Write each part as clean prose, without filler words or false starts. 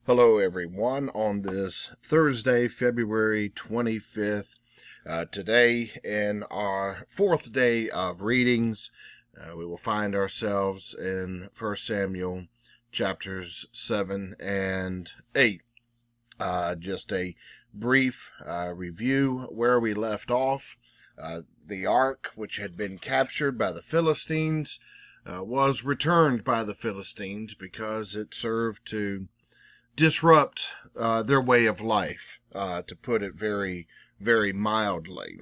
Hello, everyone, on this Thursday, February 25th. Today, in our fourth day of readings, we will find ourselves in 1 Samuel chapters 7 and 8. Just a brief review where we left off. The ark, which had been captured by the Philistines, was returned by the Philistines because it served to disrupt their way of life, to put it very, very mildly.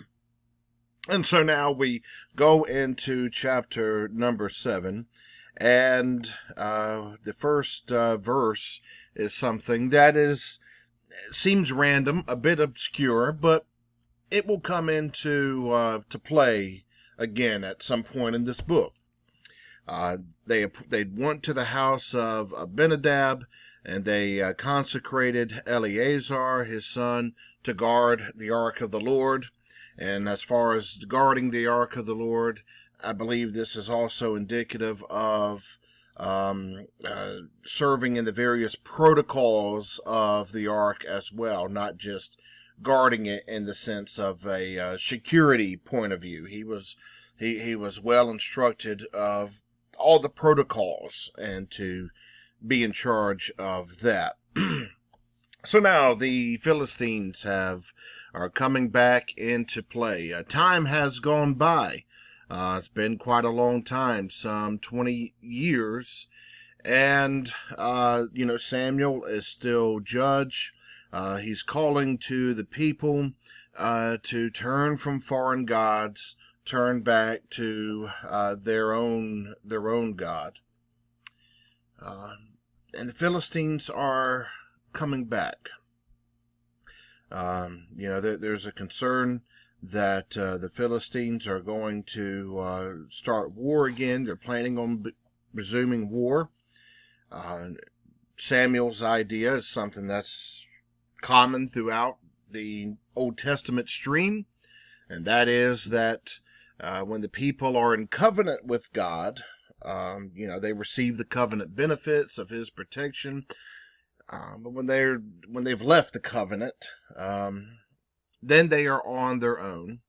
And so now we go into chapter number 7, and the first verse is something that seems random, a bit obscure, but it will come into to play again at some point in this book. They went to the house of Abinadab, and they consecrated Eleazar, his son, to guard the ark of the Lord. And as far as guarding the ark of the Lord, I believe this is also indicative of serving in the various protocols of the ark as well, not just guarding it in the sense of a security point of view. He was well instructed of all the protocols and to be in charge of that. So now the Philistines are coming back into play. Time has gone by. It's been quite a long time, some 20 years. And, Samuel is still judge. He's calling to the people to turn from foreign gods, turn back to their own God. And the Philistines are coming back. There's a concern that the Philistines are going to start war again. They're planning on resuming war. Samuel's idea is something that's common throughout the Old Testament stream, and that is that when the people are in covenant with God, they receive the covenant benefits of His protection. But when they've left the covenant, then they are on their own.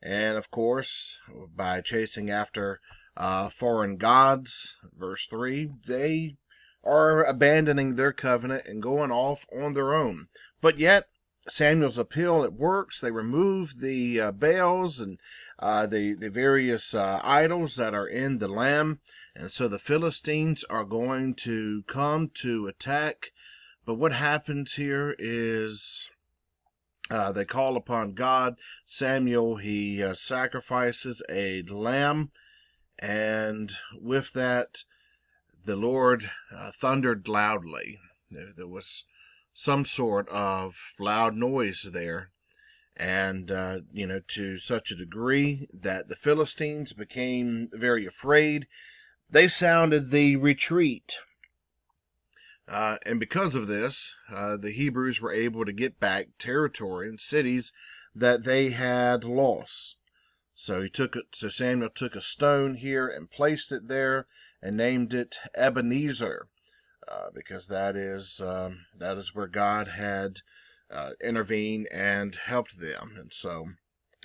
And of course, by chasing after foreign gods, verse 3, they are abandoning their covenant and going off on their own. But yet, Samuel's appeal, it works. They remove the Baals and the various idols that are in the land. And so the Philistines are going to come to attack. But what happens here is they call upon God. Samuel, he sacrifices a lamb. And with that, the Lord thundered loudly. There was some sort of loud noise there. And, to such a degree that the Philistines became very afraid. They sounded the retreat. And because of this, the Hebrews were able to get back territory and cities that they had lost. So Samuel took a stone here and placed it there and named it Ebenezer, because that is where God had intervened and helped them. And so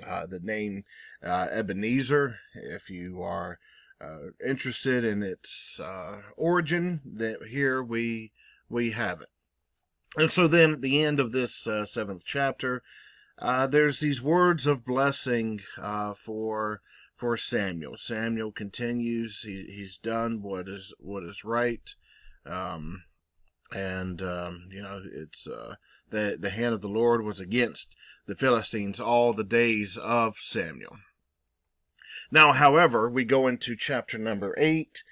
the name Ebenezer, if you are interested in its origin, that here we have it. And so then at the end of this 7th chapter, there's these words of blessing for Samuel. Samuel continues. He's done what is right, it's the hand of the Lord was against the Philistines all the days of Samuel. Now, however, we go into chapter number 8,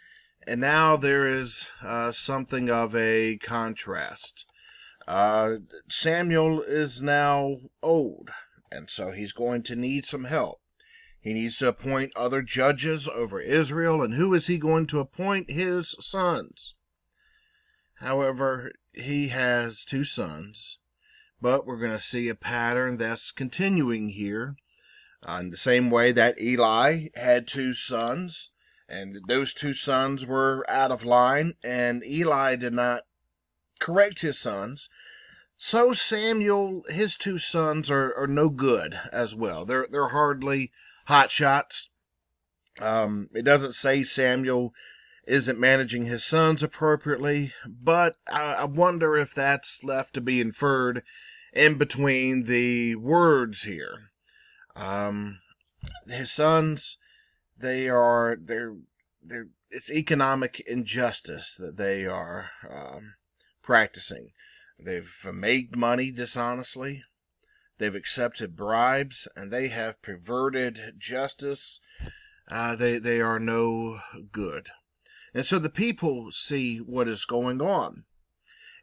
and now there is something of a contrast. Samuel is now old, and so he's going to need some help. He needs to appoint other judges over Israel, and who is he going to appoint? His sons. However, he has 2 sons, but we're going to see a pattern that's continuing here. In the same way that Eli had 2 sons, and those 2 sons were out of line, and Eli did not correct his sons. So Samuel, his two sons are no good as well. They're hardly hot shots. It doesn't say Samuel isn't managing his sons appropriately, but I wonder if that's left to be inferred in between the words here. His sons, they're it's economic injustice that they are practicing. They've made money dishonestly. They've accepted bribes, and they have perverted justice. They are no good. And so the people see what is going on,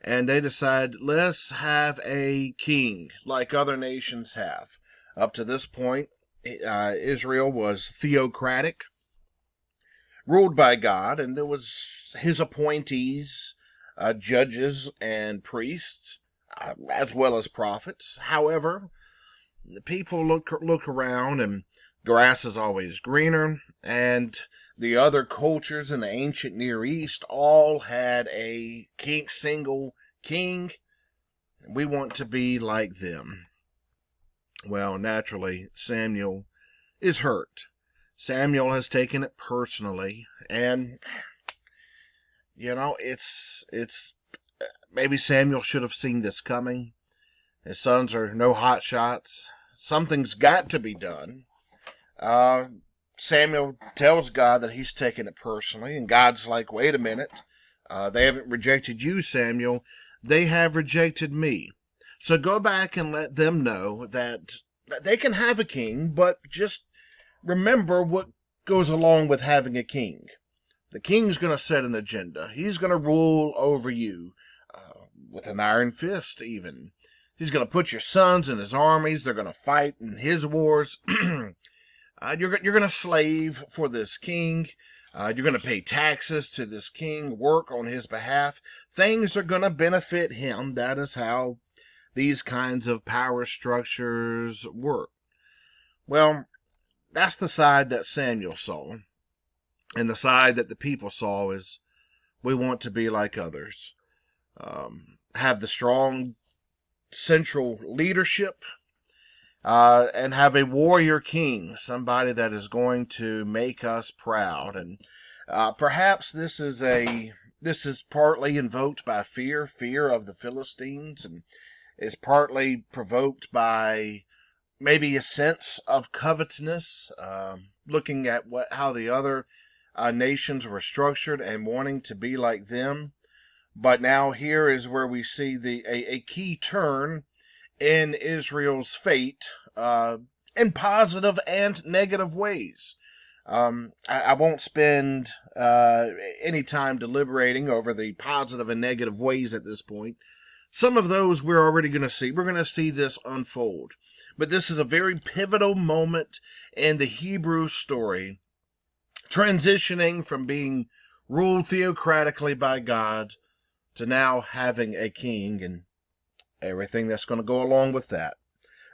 and they decide, let's have a king like other nations have. Up to this point, Israel was theocratic, ruled by God, and there was his appointees, judges and priests, as well as prophets. However, the people look around, and grass is always greener, and the other cultures in the ancient Near East all had a single king. We want to be like them. Well, naturally, Samuel is hurt. Samuel has taken it personally, and it's maybe Samuel should have seen this coming. His sons are no hot shots. Something's got to be done. Samuel tells God that he's taken it personally, and God's like, wait a minute. They haven't rejected you, Samuel. They have rejected me. So go back and let them know that they can have a king, but just remember what goes along with having a king. The king's going to set an agenda. He's going to rule over you with an iron fist, even. He's going to put your sons in his armies. They're going to fight in his wars. You're going to slave for this king. You're going to pay taxes to this king, work on his behalf. Things are going to benefit him. That is how these kinds of power structures work. Well, that's the side that Samuel saw. And the side that the people saw is, we want to be like others. Have the strong central leadership, and have a warrior king, somebody that is going to make us proud. And perhaps this is partly invoked by fear of the Philistines, and is partly provoked by maybe a sense of covetousness, looking at how the other nations were structured and wanting to be like them. But now here is where we see a key turn in Israel's fate, in positive and negative ways. I won't spend any time deliberating over the positive and negative ways at this point. Some of those we're already going to see. We're going to see this unfold. But this is a very pivotal moment in the Hebrew story, transitioning from being ruled theocratically by God to now having a king and everything that's going to go along with that.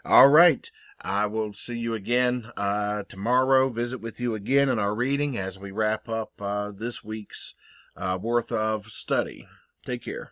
All right. I will see you again tomorrow, visit with you again in our reading as we wrap up this week's worth of study. Take care.